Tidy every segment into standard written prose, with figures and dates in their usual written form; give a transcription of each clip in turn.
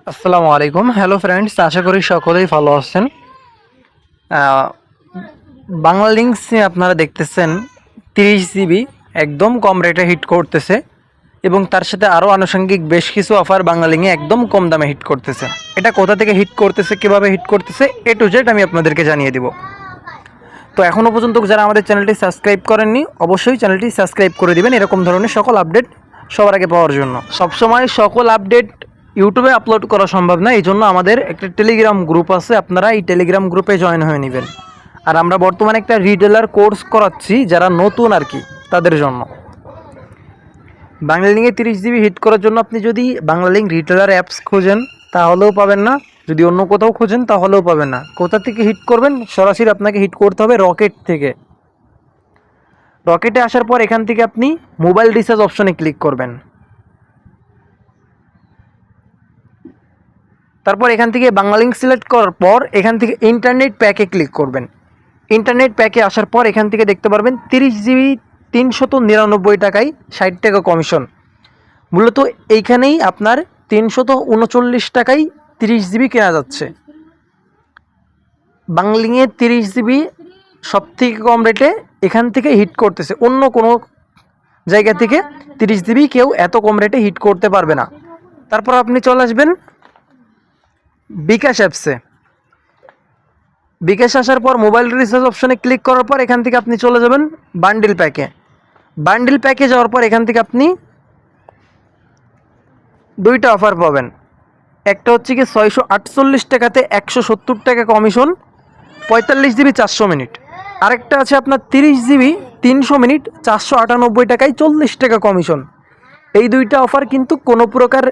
আসসালামু আলাইকুম। Hello friends, আশা করি সকলেই ভালো আছেন। বাংলা লিঙ্কসে আপনারা দেখতেছেন 30 জিবি একদম কম রেটে হিট করতেছে এবং তার সাথে আরও আনুষঙ্গিক বেশ কিছু অফার বাংলা লিঙ্কে একদম কম দামে হিট করতেছে। এটা কোথা থেকে হিট করতেছে, কীভাবে হিট করতেছে, এ টু জেড আমি আপনাদেরকে জানিয়ে দিব। তো এখনও পর্যন্ত যারা আমাদের চ্যানেলটি সাবস্ক্রাইব করেননি, অবশ্যই চ্যানেলটি সাবস্ক্রাইব করে দিবেন এরকম ধরনের সকল আপডেট সবার আগে পাওয়ার জন্য। সবসময় সকল আপডেট ইউটিউবে আপলোড করা সম্ভব না, এই জন্য আমাদের একটা টেলিগ্রাম গ্রুপ আছে, আপনারা এই টেলিগ্রাম গ্রুপে জয়েন হয়ে নেবেন। আর আমরা বর্তমানে একটা রিটেলার কোর্স করাচ্ছি যারা নতুন আর কি, তাদের জন্য। বাংলা লিঙ্কে 30 জিবি হিট করার জন্য আপনি যদি বাংলা লিঙ্ক রিটেলার অ্যাপস খোঁজেন তাহলেও পাবেন না, যদি অন্য কোথাও খোঁজেন তাহলেও পাবেন না। কোথা থেকে হিট করবেন? সরাসরি আপনাকে হিট করতে হবে রকেট থেকে। রকেটে আসার পর এখান থেকে আপনি মোবাইল রিচার্জ অপশনে ক্লিক করবেন। তারপর এখান থেকে বাংলা লিঙ্ক সিলেক্ট করার পর এখান থেকে ইন্টারনেট প্যাকে ক্লিক করবেন। ইন্টারনেট প্যাকে আসার পর এখান থেকে দেখতে পারবেন 30 জিবি 399 টাকায় 60 টাকা কমিশন। মূলত এইখানেই আপনার 339 টাকায় 30 জিবি কেনা যাচ্ছে। বাংলা লিঙ্কে 30 জিবি সবথেকে কম রেটে এখান থেকে হিট করতেছে, অন্য কোনো জায়গা থেকে 30 জিবি কেউ এত কম রেটে হিট করতে পারবে না। তারপর আপনি চলে আসবেন বিকাশ অ্যাপসে। বিকাশ আসার পর মোবাইল রিচার্জ অপশনে ক্লিক করার পর এখান থেকে আপনি চলে যাবেন বান্ডিল প্যাকে। বান্ডিল প্যাকে যাওয়ার পর এখান থেকে আপনি দুইটা অফার পাবেন। একটা হচ্ছে কি 648 টাকাতে 170 টাকা কমিশন, 45 জিবি 400 মিনিট। আরেকটা আছে আপনার 30 জিবি 300 মিনিট 498 টাকায় 40 টাকা কমিশন। এই দুইটা অফার কিন্তু কোনো প্রকার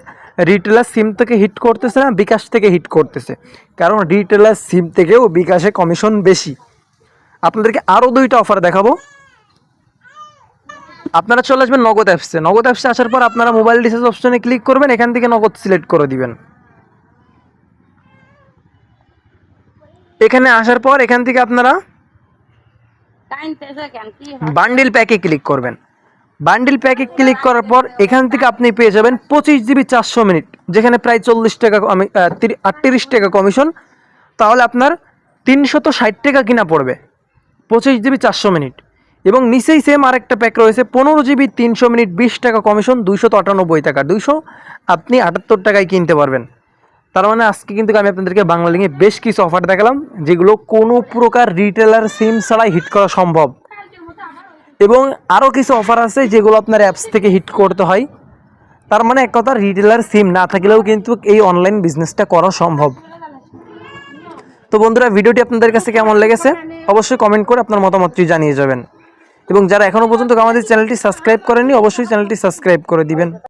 রিটেলার সিম থেকে হিট করতেছে না, বিকাশ থেকে হিট করতেছে, কারণ রিটেলার সিম থেকেও বিকাশে কমিশন বেশি। আপনাদেরকে আরও দুইটা অফার দেখাবো। আপনারা চলে আসবেন নগদ অ্যাপসে। নগদ অ্যাপসে আসার পর আপনারা মোবাইল রিচার্জ অপশনে ক্লিক করবেন, এখান থেকে নগদ সিলেক্ট করে দিবেন। এখানে আসার পর এখান থেকে আপনারা বান্ডিল প্যাকে ক্লিক করবেন। বান্ডিল প্যাকে ক্লিক করার পর এখান থেকে আপনি পেয়ে যাবেন 25 জিবি 400 মিনিট, যেখানে প্রায় 40 টাকা 38 টাকা কমিশন। তাহলে আপনার 360 টাকা কিনা পড়বে 25 জিবি 400 মিনিট। এবং নিচেই সেম আরেকটা প্যাক রয়েছে 15 জিবি 300 মিনিট 20 টাকা কমিশন, 298 টাকা, 200 আপনি 78 টাকায় কিনতে পারবেন। তার মানে আজকে কিন্তু আমি আপনাদেরকে বাংলা লিঙ্কে বেশ কিছু অফার দেখালাম যেগুলো কোনো প্রকার রিটেলার সিম ছাড়াই হিট করা সম্ভব। এবং আরও কিছু অফার আছে যেগুলো আপনার অ্যাপস থেকে হিট করতে হয়। তার মানে এক কথা, রিটেলার সিম না থাকলেও কিন্তু এই অনলাইন বিজনেসটা করা সম্ভব। তো বন্ধুরা, ভিডিওটি আপনাদের কাছে কেমন লেগেছে অবশ্যই কমেন্ট করে আপনার মতামতটি জানিয়ে যাবেন। এবং যারা এখনও পর্যন্ত আমাদের চ্যানেলটি সাবস্ক্রাইব করেননি অবশ্যই চ্যানেলটি সাবস্ক্রাইব করে দিবেন।